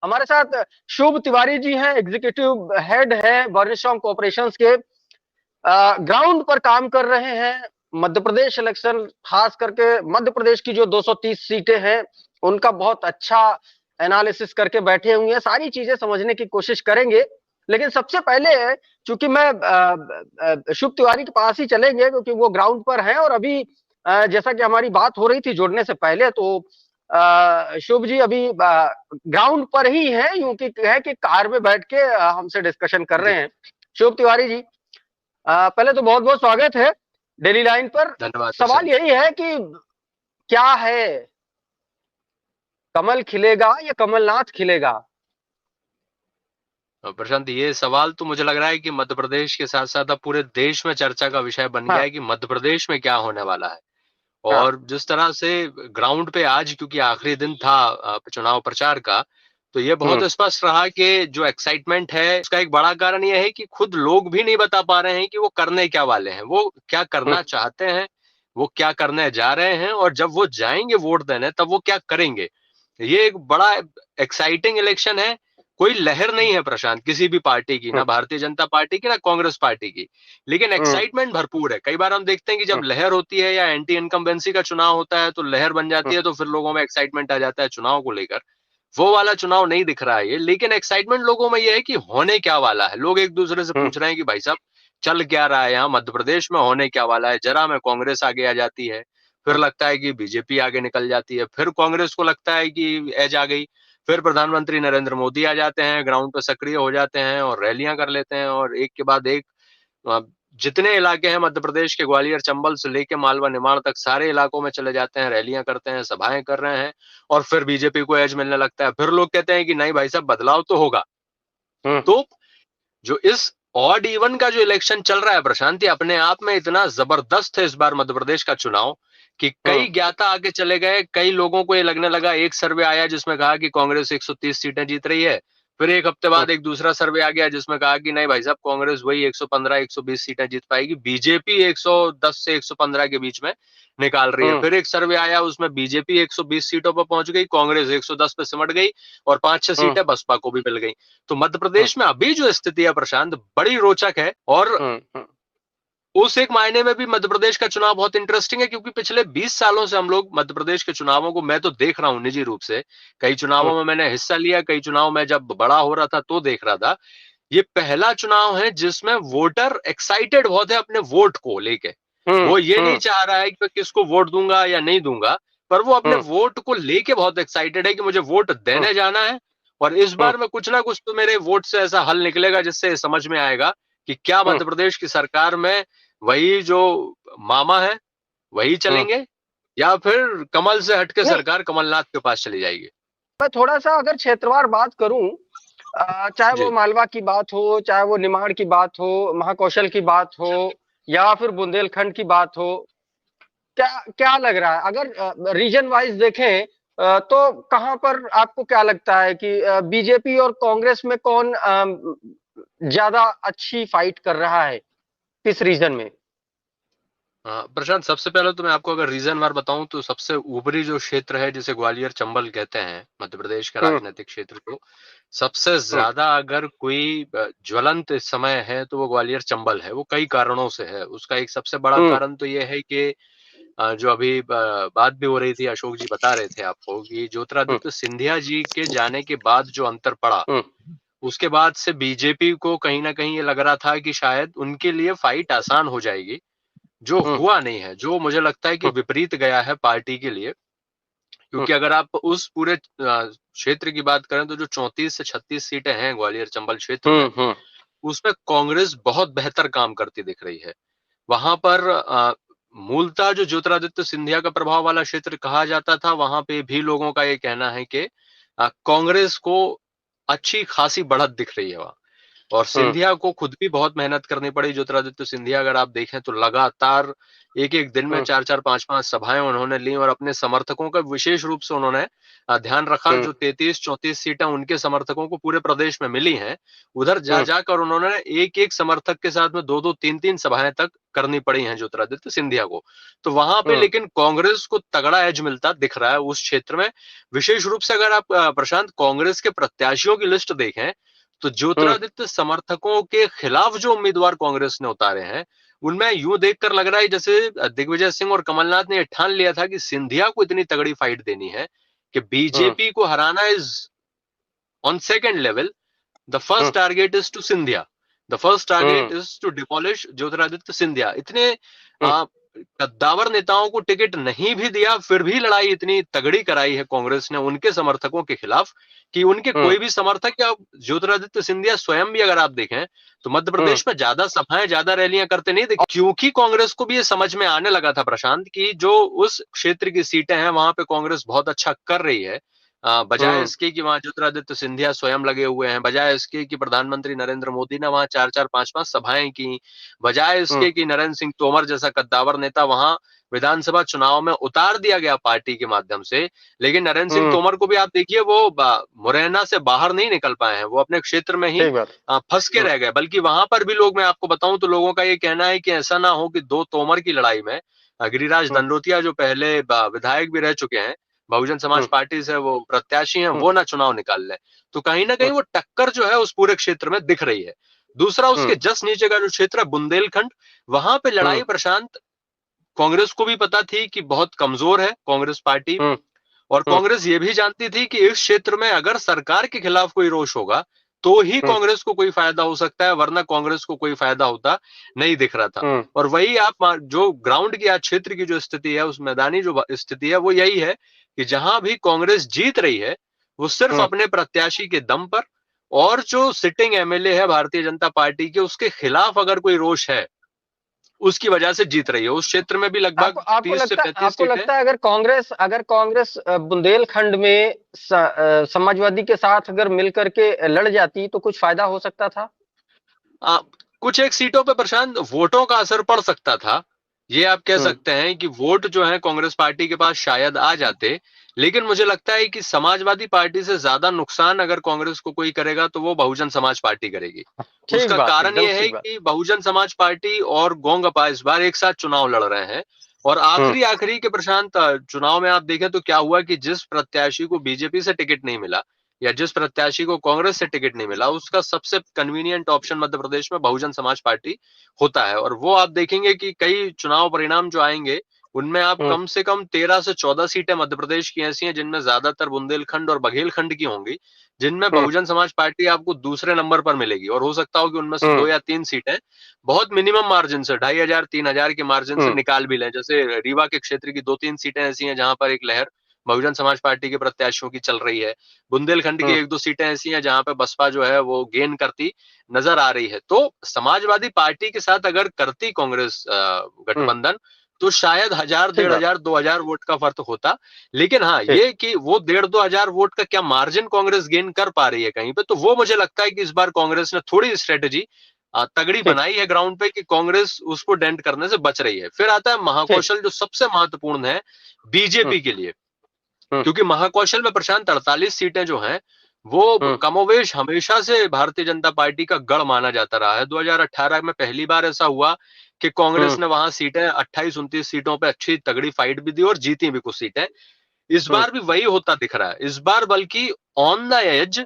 हमारे साथ शुभ तिवारी जी हैं, एग्जीक्यूटिव हेड है वर्णिशॉन्ग कॉर्पोरेशंस के। ग्राउंड पर काम कर रहे हैं। मध्य प्रदेश इलेक्शन, खास करके मध्य प्रदेश की जो 230 सीटें हैं उनका बहुत अच्छा एनालिसिस करके बैठे हुए हैं। सारी चीजें समझने की कोशिश करेंगे, लेकिन सबसे पहले चूंकि मैं शुभ तिवारी के पास ही चलेंगे क्योंकि वो ग्राउंड पर हैं। और अभी जैसा कि हमारी बात हो रही थी जुड़ने से पहले, तो शुभ जी अभी ग्राउंड पर ही हैं, यूं कि है कि कार में बैठ के हमसे डिस्कशन कर रहे जी, हैं। शुभ तिवारी जी, पहले तो बहुत बहुत स्वागत है डेली लाइन पर। धन्यवाद सवाल प्रशांत। यही है कि क्या है, कमल खिलेगा या कमलनाथ खिलेगा? प्रशांत, ये सवाल तो मुझे लग रहा है कि मध्य प्रदेश के साथ साथ अब पूरे देश में चर्चा का विषय बन गया हाँ, है कि मध्य प्रदेश में क्या होने वाला है। हाँ, और जिस तरह से ग्राउंड पे आज, क्योंकि आखिरी दिन था चुनाव प्रचार का, तो ये बहुत हम्म, स्पष्ट रहा कि जो एक्साइटमेंट है उसका एक बड़ा कारण ये है कि खुद लोग भी नहीं बता पा रहे हैं कि वो करने क्या वाले हैं, वो क्या हम्म, करना चाहते हैं, वो क्या करने जा रहे हैं, और जब वो जाएंगे वोट देने तब वो क्या करेंगे। ये एक बड़ा एक्साइटिंग इलेक्शन है। कोई लहर नहीं है प्रशांत किसी भी पार्टी की, ना हम्म, भारतीय जनता पार्टी की ना कांग्रेस पार्टी की, लेकिन हम्म, एक्साइटमेंट भरपूर है। कई बार हम देखते हैं कि जब हम्म, लहर होती है या एंटी इनकम्बेंसी का चुनाव होता है तो लहर बन जाती हम्म, है, तो फिर लोगों में एक्साइटमेंट आ जाता है चुनाव को लेकर। वो वाला चुनाव नहीं दिख रहा है ये, लेकिन एक्साइटमेंट लोगों में ये है कि होने क्या वाला है। लोग एक दूसरे से हम्म, पूछ रहे हैं कि भाई साहब चल क्या रहा है यहाँ मध्य प्रदेश में, होने क्या वाला है। जरा में कांग्रेस आगे आ जाती है, फिर लगता है कि बीजेपी आगे निकल जाती है, फिर कांग्रेस को लगता है कि एज आ गई, फिर प्रधानमंत्री नरेंद्र मोदी आ जाते हैं, ग्राउंड पर सक्रिय हो जाते हैं और रैलियां कर लेते हैं, और एक के बाद एक जितने इलाके हैं मध्य प्रदेश के, ग्वालियर चंबल से लेके मालवा निमाड़ तक, सारे इलाकों में चले जाते हैं, रैलियां करते हैं, सभाएं कर रहे हैं, और फिर बीजेपी को एज मिलने लगता है। फिर लोग कहते हैं कि नहीं भाई साहब बदलाव तो होगा। हम्म, तो जो इस ऑड इवन का जो इलेक्शन चल रहा है प्रशांति, अपने आप में इतना जबरदस्त है इस बार मध्य प्रदेश का चुनाव कि हम्म, कई ज्ञाता आगे चले गए। कई लोगों को ये लगने लगा, एक सर्वे आया जिसमें कहा कि कांग्रेस 130 सीटें जीत रही है, फिर एक हफ्ते हम्म, बाद एक दूसरा सर्वे आ गया जिसमें कहा कि नहीं भाई साहब कांग्रेस वही 115 120 सीटें जीत पाएगी, बीजेपी 110 से 115 के बीच में निकाल रही है। हम्म, फिर एक सर्वे आया उसमें बीजेपी 120 सीटों पर पहुंच गई, कांग्रेस 110 पे सिमट गई, और 5-6 हम्म, सीटें बसपा को भी मिल गई। तो मध्य हम्म, प्रदेश में अभी जो स्थिति है प्रशांत, बड़ी रोचक है। और हम्म, हम्म, उस एक मायने में भी मध्य प्रदेश का चुनाव बहुत इंटरेस्टिंग है, क्योंकि पिछले 20 सालों से हम लोग मध्य प्रदेश के चुनावों को, मैं तो देख रहा हूं निजी रूप से, कई चुनावों में मैंने हिस्सा लिया, कई चुनाव में जब बड़ा हो रहा था तो देख रहा था। ये पहला चुनाव है जिसमें वोटर एक्साइटेड बहुत है अपने वोट को लेके। हम्म, वो ये नहीं हम्म, चाह रहा है कि मैं किसको वोट दूंगा या नहीं दूंगा, पर वो अपने हम्म, वोट को लेके बहुत एक्साइटेड है कि मुझे वोट हम्म, देने जाना है। और इस हम्म, बार में कुछ ना कुछ तो मेरे वोट से ऐसा हल निकलेगा जिससे समझ में आएगा कि क्या हम्म, मध्य प्रदेश की सरकार में वही जो मामा है वही हम्म। चलेंगे, या फिर कमल से हटके नहीं, सरकार कमलनाथ के पास चली जाएगी। मैं थोड़ा सा अगर क्षेत्रवार बात करूं, चाहे वो जी। मालवा की बात हो, चाहे वो निमाड़ की बात हो, महाकौशल की बात हो, या फिर बुंदेलखंड की बात हो, क्या क्या लग रहा है अगर रीजन वाइज देखें, तो कहां पर आपको क्या लगता है कि बीजेपी और कांग्रेस में कौन ज्यादा अच्छी फाइट कर रहा है, किस रीजन में? हाँ प्रशांत, सबसे पहले तो मैं आपको अगर रीजन वार बताऊं तो सबसे ऊपरी जो क्षेत्र है जिसे ग्वालियर चंबल कहते हैं मध्य प्रदेश का हम्म, राजनीतिक क्षेत्र को, सबसे हम्म, ज्यादा अगर कोई ज्वलंत इस समय है तो वो ग्वालियर चंबल है। वो कई कारणों से है। उसका एक सबसे बड़ा हम्म, कारण तो ये है कि जो अभी बात भी हो रही थी, अशोक जी बता रहे थे आपको कि हम्म, ज्योतिरादित्य सिंधिया जी के जाने के बाद जो अंतर पड़ा, हम्म, उसके बाद से बीजेपी को कहीं ना कहीं ये लग रहा था कि शायद उनके लिए फाइट आसान हो जाएगी, जो हम्म, हुआ नहीं है, जो मुझे लगता है कि हम्म, विपरीत गया है पार्टी के लिए। हम्म, क्योंकि अगर आप उस पूरे क्षेत्र की बात करें तो जो 34 से 36 सीटें हैं ग्वालियर चंबल क्षेत्र में, हम्म, हम्म, उसमें कांग्रेस बहुत बेहतर काम करती दिख रही है। वहां पर मूलतः जो ज्योतिरादित्य सिंधिया का प्रभाव वाला क्षेत्र कहा जाता था, वहां पे भी लोगों का ये कहना है कि कांग्रेस को अच्छी खासी बढ़त दिख रही है वहां। और सिंधिया को खुद भी बहुत मेहनत करनी पड़ी। ज्योतिरादित्य सिंधिया अगर आप देखें तो लगातार एक एक दिन में 4-4 5-5 सभाएं उन्होंने ली और अपने समर्थकों का विशेष रूप से उन्होंने ध्यान रखा। जो 33-34 सीटें उनके समर्थकों को पूरे प्रदेश में मिली हैं, उधर जा जाकर उन्होंने एक एक समर्थक के साथ में 2-2 3-3 सभाएं तक करनी पड़ी हैं ज्योतिरादित्य सिंधिया को। तो वहां पे लेकिन कांग्रेस को तगड़ा एज मिलता दिख रहा है उस क्षेत्र में। विशेष रूप से अगर आप प्रशांत कांग्रेस के प्रत्याशियों की लिस्ट देखें तो ज्योतिरादित्य समर्थकों के खिलाफ जो उम्मीदवार कांग्रेस ने उतारे हैं, उनमें यूं देखकर लग रहा है जैसे दिग्विजय सिंह और कमलनाथ ने ठान लिया था कि सिंधिया को इतनी तगड़ी फाइट देनी है कि बीजेपी को हराना is on second level. The first target is to Scindia, the first target is to demolish Jyotiraditya Scindia. इतने कद्दावर नेताओं को टिकट नहीं भी दिया, फिर भी लड़ाई इतनी तगड़ी कराई है कांग्रेस ने उनके समर्थकों के खिलाफ कि उनके कोई भी समर्थक या ज्योतिरादित्य सिंधिया स्वयं भी अगर आप देखें तो मध्य प्रदेश में ज्यादा सभाएं, ज्यादा रैलियां करते नहीं दिखे, क्योंकि कांग्रेस को भी ये समझ में आने लगा था प्रशांत की जो उस क्षेत्र की सीटें हैं वहां पे कांग्रेस बहुत अच्छा कर रही है। बजाय इसके कि वहां ज्योतिरादित्य सिंधिया स्वयं लगे हुए हैं, बजाय इसके कि प्रधानमंत्री नरेंद्र मोदी ने वहां 4-4 5-5 सभाएं की, बजाय इसके कि नरेंद्र सिंह तोमर जैसा कद्दावर नेता वहां विधानसभा चुनाव में उतार दिया गया पार्टी के माध्यम से, लेकिन नरेंद्र सिंह तोमर को भी आप देखिए वो मुरैना से बाहर नहीं निकल पाए हैं, वो अपने क्षेत्र में ही फंस के रह गए। बल्कि वहां पर भी लोग, मैं आपको बताऊं तो लोगों का ये कहना है कि ऐसा ना हो कि दो तोमर की लड़ाई में गिरिराज दंडोतिया जो पहले विधायक भी रह चुके हैं, बहुजन समाज पार्टी से वो प्रत्याशी हैं, वो ना चुनाव निकाल ले। तो कहीं ना कहीं वो टक्कर जो है उस पूरे क्षेत्र में दिख रही है। दूसरा उसके जस्ट नीचे का जो क्षेत्र है बुंदेलखंड, वहां पे लड़ाई प्रशांत कांग्रेस को भी पता थी कि बहुत कमजोर है कांग्रेस पार्टी, और कांग्रेस ये भी जानती थी कि इस क्षेत्र में अगर सरकार के खिलाफ कोई रोष होगा तो ही कांग्रेस को कोई फायदा हो सकता है, वरना कांग्रेस को कोई फायदा होता नहीं दिख रहा था। और वही आप जो ग्राउंड की आज क्षेत्र की जो स्थिति है, उस मैदानी जो स्थिति है वो यही है कि जहां भी कांग्रेस जीत रही है वो सिर्फ अपने प्रत्याशी के दम पर, और जो सिटिंग एमएलए है भारतीय जनता पार्टी के उसके खिलाफ अगर कोई रोष है उसकी वजह से जीत रही है। उस क्षेत्र में भी लगभग 30 से 35 आपको लगता है अगर कांग्रेस बुंदेलखंड में समाजवादी के साथ अगर मिलकर के लड़ जाती तो कुछ फायदा हो सकता था? कुछ एक सीटों पे प्रशांत वोटों का असर पड़ सकता था, ये आप कह सकते हैं कि वोट जो है कांग्रेस पार्टी के पास शायद आ जाते, लेकिन मुझे लगता है कि समाजवादी पार्टी से ज्यादा नुकसान अगर कांग्रेस को कोई करेगा तो वो बहुजन समाज पार्टी करेगी। उसका कारण यह है कि बहुजन समाज पार्टी और गोंगपा इस बार एक साथ चुनाव लड़ रहे हैं, और आखिरी के प्रशांत चुनाव में आप देखें तो क्या हुआ कि जिस प्रत्याशी को बीजेपी से टिकट नहीं मिला या जिस प्रत्याशी को कांग्रेस से टिकट नहीं मिला, उसका सबसे कन्वीनियंट ऑप्शन मध्य प्रदेश में बहुजन समाज पार्टी होता है। और वो आप देखेंगे कि कई चुनाव परिणाम जो आएंगे उनमें आप कम से कम 13 से 14 सीटें मध्य प्रदेश की ऐसी हैं जिनमें ज्यादातर बुंदेलखंड और बघेलखंड की होंगी, जिनमें बहुजन समाज पार्टी आपको दूसरे नंबर पर मिलेगी। और हो सकता हो कि उनमें से 2 या 3 सीटें बहुत मिनिमम मार्जिन से 2500-3000 के मार्जिन से निकाल भी लें। जैसे रीवा के क्षेत्र की 2-3 सीटें ऐसी हैं जहां पर एक लहर बहुजन समाज पार्टी के प्रत्याशियों की चल रही है। बुंदेलखंड की 1-2 सीटें ऐसी हैं जहां पे बसपा जो है वो गेन करती नजर आ रही है। तो समाजवादी पार्टी के साथ अगर करती कांग्रेस गठबंधन तो शायद 1000-1500-2000 वोट का फर्क होता। लेकिन हाँ, ये कि वो 1500-2000 वोट का क्या मार्जिन कांग्रेस गेन कर पा रही है कहीं पे, तो वो मुझे लगता है कि इस बार कांग्रेस ने थोड़ी स्ट्रेटेजी तगड़ी बनाई है ग्राउंड पे कि कांग्रेस उसको डेंट करने से बच रही है। फिर आता है महाकौशल, जो सबसे महत्वपूर्ण है बीजेपी के लिए, क्योंकि महाकौशल में प्रशांत 48 सीटें जो हैं वो कमोवेश हमेशा से भारतीय जनता पार्टी का गढ़ माना जाता रहा है। 2018 में पहली बार ऐसा हुआ कि कांग्रेस ने वहां सीटें 28-29 सीटों पे अच्छी तगड़ी फाइट भी दी और जीती भी कुछ सीटें। इस बार भी वही होता दिख रहा है। इस बार बल्कि ऑन द एज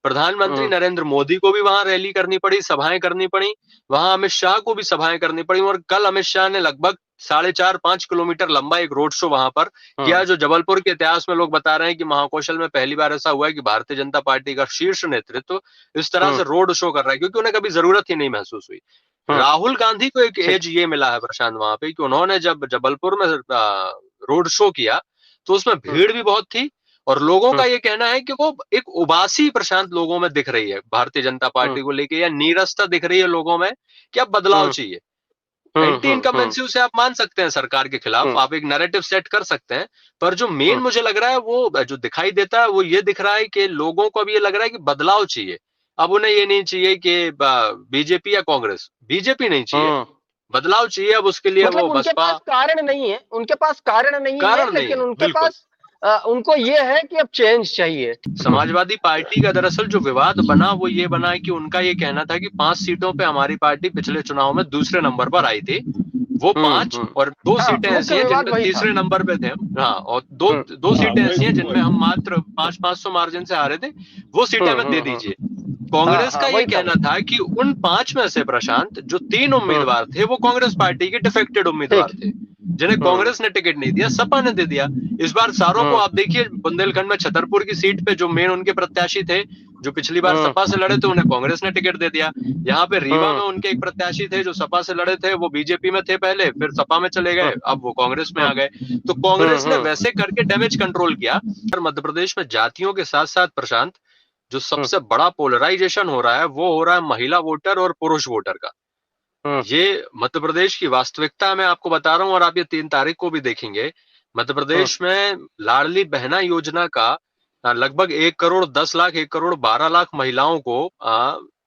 प्रधानमंत्री नरेंद्र मोदी को भी वहां रैली करनी पड़ी, सभाएं करनी पड़ी, वहां अमित शाह को भी सभाएं करनी पड़ी। और कल अमित शाह ने लगभग 4.5-5 किलोमीटर लंबा एक रोड शो वहां पर किया, जो जबलपुर के इतिहास में लोग बता रहे हैं कि महाकौशल में पहली बार ऐसा हुआ है कि भारतीय जनता पार्टी का शीर्ष नेतृत्व इस तरह से रोड शो कर रहा है, क्योंकि उन्हें कभी जरूरत ही नहीं महसूस हुई। राहुल गांधी को एक एज ये मिला है प्रशांत वहां पे कि उन्होंने जब जबलपुर में रोड शो किया तो उसमें भीड़ भी बहुत थी, और लोगों का ये कहना है कि वो एक उबासी प्रशांत लोगों में दिख रही है भारतीय जनता पार्टी को लेके, या नीरसता दिख रही है लोगों में कि अब बदलाव चाहिए। एंटी इनकम्बेंसी उसे आप मान सकते हैं सरकार के खिलाफ, आप एक नैरेटिव सेट कर सकते हैं, पर जो मेन मुझे लग रहा है वो जो दिखाई देता है वो ये दिख रहा है कि लोगों को अब ये लग रहा है कि बदलाव चाहिए, अब उन्हें ये नहीं चाहिए कि बीजेपी या कांग्रेस, बीजेपी नहीं चाहिए, बदलाव चाहिए। अब उसके लिए मतलब वो उनके बसपा, पास कारण नहीं है, उनके पास कारण नहीं है, कारण नहीं लेकिन है उनके बिल्कुल। पास उनको ये है कि अब चेंज चाहिए। समाजवादी पार्टी का दरअसल जो विवाद बना वो ये बना कि उनका ये कहना था कि 5 सीटों पे हमारी पार्टी पिछले चुनाव में दूसरे नंबर पर आई थी, वो 5 हम्म। और 2 हाँ, सीटें मुख्य ऐसी हैं जिन विवाद पे वही था। तीसरे नंबर पे थे हम। हाँ, और दो हम्म दो हाँ सीटें वही ऐसी हैं तो जिनमें वही हम मात्र 500 मार्जिन से हारे थे, वो सीटें हमें दे दीजिए। हाँ कांग्रेस हाँ, का ये वही था कहना था कि उन 5 में से प्रशांत जो 3 उम्मीदवार थे वो कांग्रेस पार्टी के डिफेक्टेड उम्मीदवार ठीक। थे, जिन्हें कांग्रेस ने टिकट नहीं दिया, सपा ने दे दिया। इस बार सारों को आप देखिए, बुंदेलखंड में छतरपुर की सीट पे जो मेन उनके प्रत्याशी थे, जो पिछली बार सपा से लड़े थे, उन्हें कांग्रेस ने टिकट दे दिया। यहाँ पे रीवा में उनके एक प्रत्याशी थे जो सपा से लड़े थे, वो बीजेपी में थे पहले, फिर सपा में चले गए, अब वो कांग्रेस में आ गए। तो कांग्रेस ने वैसे करके डैमेज कंट्रोल किया। और मध्य प्रदेश में जातियों के साथ साथ प्रशांत, जो सबसे बड़ा पोलराइजेशन हो रहा है वो हो रहा है महिला वोटर और पुरुष वोटर का। ये मध्य प्रदेश की वास्तविकता मैं आपको बता रहा हूं, और आप ये 3 तारीख को भी देखेंगे। मध्य प्रदेश में लाडली बहना योजना का लगभग 1 करोड़ 10 लाख 1 करोड़ 12 लाख महिलाओं को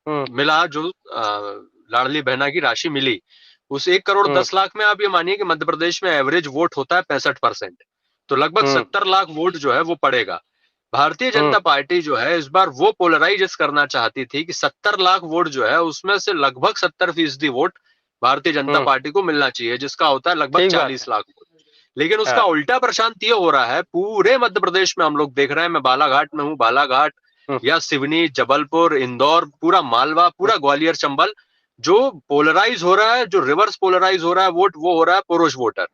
मिला, जो लाडली बहना की राशि मिली। उस 1 करोड़ 10 लाख में आप ये मानिए कि मध्य प्रदेश में एवरेज वोट होता है 65%, तो लगभग 70 लाख वोट जो है वो पड़ेगा। भारतीय जनता पार्टी जो है इस बार वो पोलराइज करना चाहती थी कि 70 लाख वोट जो है उसमें से लगभग 70% वोट भारतीय जनता पार्टी को मिलना चाहिए, जिसका होता है लगभग 40 लाख वोट। लेकिन उसका उल्टा प्रशांत ये हो रहा है, पूरे मध्य प्रदेश में हम लोग देख रहे हैं। मैं बालाघाट में हूँ, बालाघाट या सिवनी, जबलपुर, इंदौर, पूरा मालवा, पूरा ग्वालियर, चंबल, जो पोलराइज हो रहा है, जो रिवर्स पोलराइज हो रहा है वोट, वो हो रहा है पुरुष वोटर।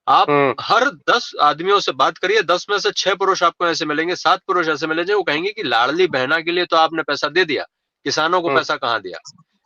आप हर 10 आदमियों से बात करिए, 10 में से 6 पुरुष आपको ऐसे मिलेंगे, 7 पुरुष ऐसे मिलेंगे, वो कहेंगे कि लाडली बहना के लिए तो आपने पैसा दे दिया, किसानों को पैसा कहाँ दिया?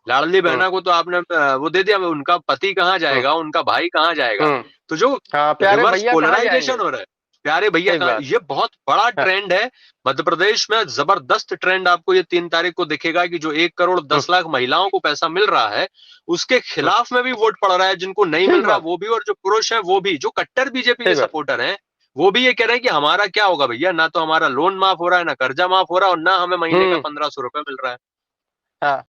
लाडली बहना को तो आपने वो दे दिया, उनका पति कहाँ जाएगा, उनका भाई कहाँ जाएगा? तो जो प्यारे रिवर्स भैया कहाँ पोलराइजेशन जाएंगे? हो रहा है, प्यारे भैया का ये बहुत बड़ा ट्रेंड है मध्य प्रदेश में। जबरदस्त ट्रेंड आपको ये 3 तारीख को दिखेगा कि जो 1 करोड़ 10 लाख महिलाओं को पैसा मिल रहा है, उसके खिलाफ में भी वोट पड़ रहा है। जिनको नहीं मिल रहा वो भी, और जो पुरुष है वो भी, जो कट्टर बीजेपी के सपोर्टर हैं, वो भी ये कह रहे हैं कि हमारा क्या होगा भैया, ना तो हमारा लोन माफ हो रहा है, ना कर्जा माफ हो रहा है, और ना हमें महीने का 1500 रुपए मिल रहा है।